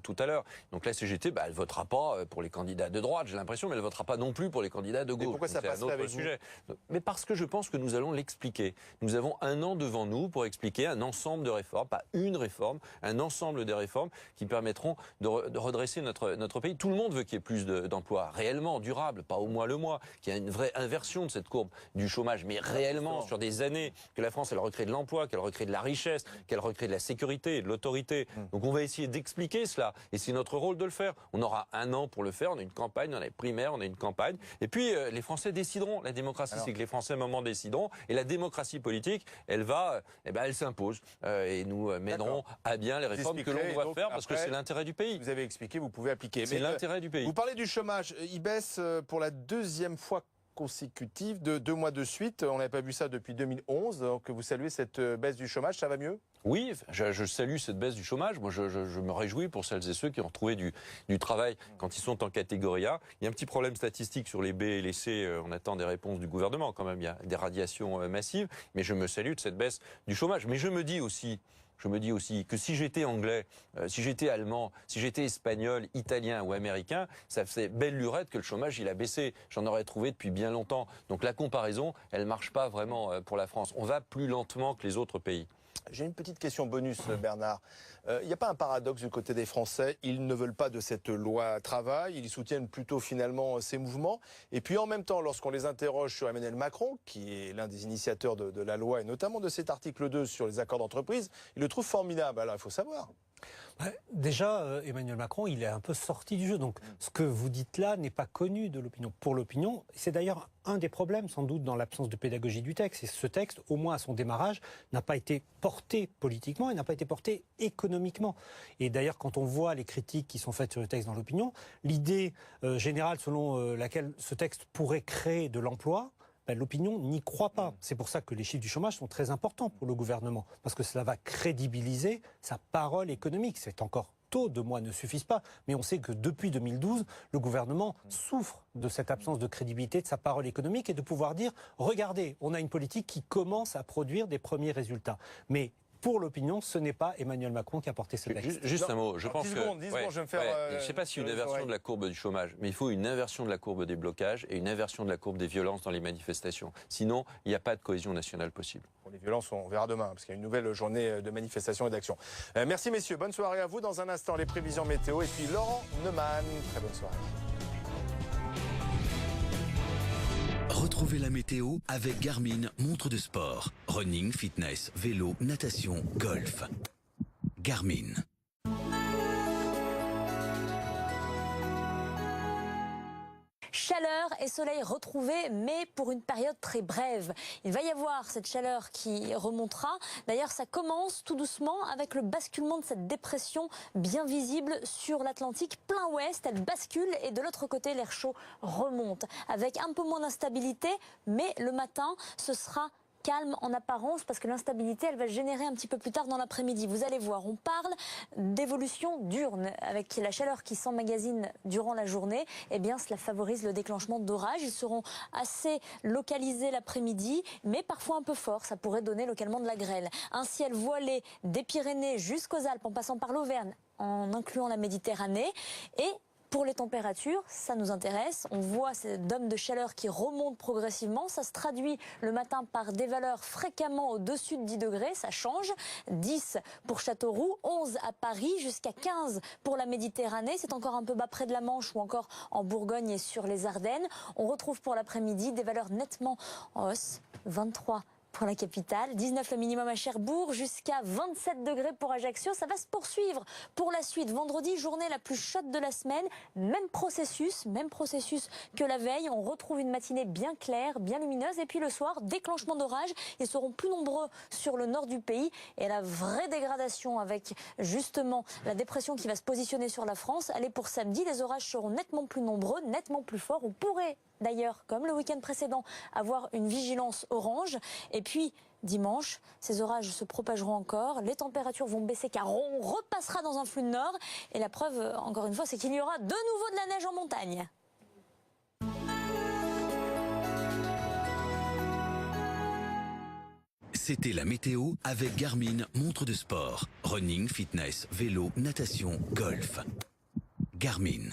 tout à l'heure. Donc la CGT, elle votera pas pour les candidats de droite, j'ai l'impression, mais elle votera pas non plus pour les candidats de gauche. Mais pourquoi ça passerait avec vous ? Mais parce que je pense que nous allons l'expliquer. Nous avons un an devant nous pour expliquer un ensemble de réformes, pas une réforme, un ensemble de réformes qui permettront de redresser notre pays. Tout le monde veut qu'il y ait plus d'emplois réellement durables, pas au mois le mois, qu'il y ait une vraie inversion de cette courbe du chômage, mais réellement sur des années, que la France elle recrée de l'emploi, qu'elle recrée de la richesse, qu'elle recrée de la sécurité et de l'autorité. Donc on va essayer d'expliquer cela et c'est notre rôle de le faire. On aura un an pour le faire, on a une campagne, on a les primaires, on a une campagne et puis les Français décideront. La démocratie, c'est que les Français à un moment décideront et la démocratie politique, elle va, elle s'impose et nous mènerons à bien les réformes que l'on doit faire parce que c'est l'intérêt du pays. Vous avez expliqué, vous pouvez appliquer. C'est l'intérêt du pays. Vous parlez du chômage, il baisse pour la deuxième fois consécutive de 2 mois de suite. On n'avait pas vu ça depuis 2011. Donc vous saluez cette baisse du chômage, ça va mieux ? Oui, je salue cette baisse du chômage. Moi, je me réjouis pour celles et ceux qui ont retrouvé du travail quand ils sont en catégorie A. Il y a un petit problème statistique sur les B et les C. On attend des réponses du gouvernement quand même. Il y a des radiations massives. Mais je me salue de cette baisse du chômage. Mais je me dis aussi que si j'étais anglais, si j'étais allemand, si j'étais espagnol, italien ou américain, ça faisait belle lurette que le chômage il a baissé. J'en aurais trouvé depuis bien longtemps. Donc la comparaison, elle marche pas vraiment pour la France. On va plus lentement que les autres pays. J'ai une petite question bonus, Bernard. Il n'y a pas un paradoxe du côté des Français? Ils ne veulent pas de cette loi travail, ils soutiennent plutôt finalement ces mouvements. Et puis en même temps, lorsqu'on les interroge sur Emmanuel Macron, qui est l'un des initiateurs de la loi et notamment de cet article 2 sur les accords d'entreprise, ils le trouvent formidable. Alors il faut savoir. Déjà, Emmanuel Macron, il est un peu sorti du jeu. Donc, ce que vous dites là n'est pas connu de l'opinion. Pour l'opinion, c'est d'ailleurs un des problèmes, sans doute, dans l'absence de pédagogie du texte. Et ce texte, au moins à son démarrage, n'a pas été porté politiquement et n'a pas été porté économiquement. Et d'ailleurs, quand on voit les critiques qui sont faites sur le texte dans l'opinion, l'idée générale selon laquelle ce texte pourrait créer de l'emploi, l'opinion n'y croit pas. C'est pour ça que les chiffres du chômage sont très importants pour le gouvernement, parce que cela va crédibiliser sa parole économique. C'est encore tôt, 2 mois ne suffisent pas, mais on sait que depuis 2012, le gouvernement souffre de cette absence de crédibilité de sa parole économique et de pouvoir dire « Regardez, on a une politique qui commence à produire des premiers résultats ». Mais pour l'opinion, ce n'est pas Emmanuel Macron qui a porté ce texte. Juste un mot, je pense que... 10 secondes, je vais me faire... je ne sais pas si une inversion de la courbe du chômage, mais il faut une inversion de la courbe des blocages et une inversion de la courbe des violences dans les manifestations. Sinon, il n'y a pas de cohésion nationale possible. Pour les violences, on verra demain, parce qu'il y a une nouvelle journée de manifestation et d'action. Merci messieurs, bonne soirée à vous. Dans un instant, les prévisions météo et puis Laurent Neumann. Très bonne soirée. Retrouvez la météo avec Garmin, montre de sport. Running, fitness, vélo, natation, golf. Garmin. Chaleur et soleil retrouvés, mais pour une période très brève. Il va y avoir cette chaleur qui remontera. D'ailleurs, ça commence tout doucement avec le basculement de cette dépression bien visible sur l'Atlantique. Plein ouest, elle bascule et de l'autre côté, l'air chaud remonte. Avec un peu moins d'instabilité, mais le matin, ce sera calme en apparence parce que l'instabilité, elle va se générer un petit peu plus tard dans l'après-midi. Vous allez voir, on parle d'évolution diurne avec la chaleur qui s'emmagasine durant la journée. Eh bien, cela favorise le déclenchement d'orages. Ils seront assez localisés l'après-midi, mais parfois un peu forts. Ça pourrait donner localement de la grêle. Un ciel voilé des Pyrénées jusqu'aux Alpes en passant par l'Auvergne, en incluant la Méditerranée. Et pour les températures, ça nous intéresse. On voit ces dômes de chaleur qui remontent progressivement. Ça se traduit le matin par des valeurs fréquemment au-dessus de 10 degrés. Ça change. 10 pour Châteauroux, 11 à Paris, jusqu'à 15 pour la Méditerranée. C'est encore un peu bas près de la Manche ou encore en Bourgogne et sur les Ardennes. On retrouve pour l'après-midi des valeurs nettement en hausse. 23 pour la capitale, 19 le minimum à Cherbourg, jusqu'à 27 degrés pour Ajaccio. Ça va se poursuivre pour la suite. Vendredi, journée la plus chaude de la semaine. Même processus que la veille. On retrouve une matinée bien claire, bien lumineuse. Et puis le soir, déclenchement d'orage. Ils seront plus nombreux sur le nord du pays. Et la vraie dégradation avec justement la dépression qui va se positionner sur la France, elle est pour samedi. Les orages seront nettement plus nombreux, nettement plus forts. On pourrait d'ailleurs, comme le week-end précédent, avoir une vigilance orange. Et puis, dimanche, ces orages se propageront encore. Les températures vont baisser car on repassera dans un flux de nord. Et la preuve, encore une fois, c'est qu'il y aura de nouveau de la neige en montagne. C'était la météo avec Garmin, montre de sport. Running, fitness, vélo, natation, golf. Garmin.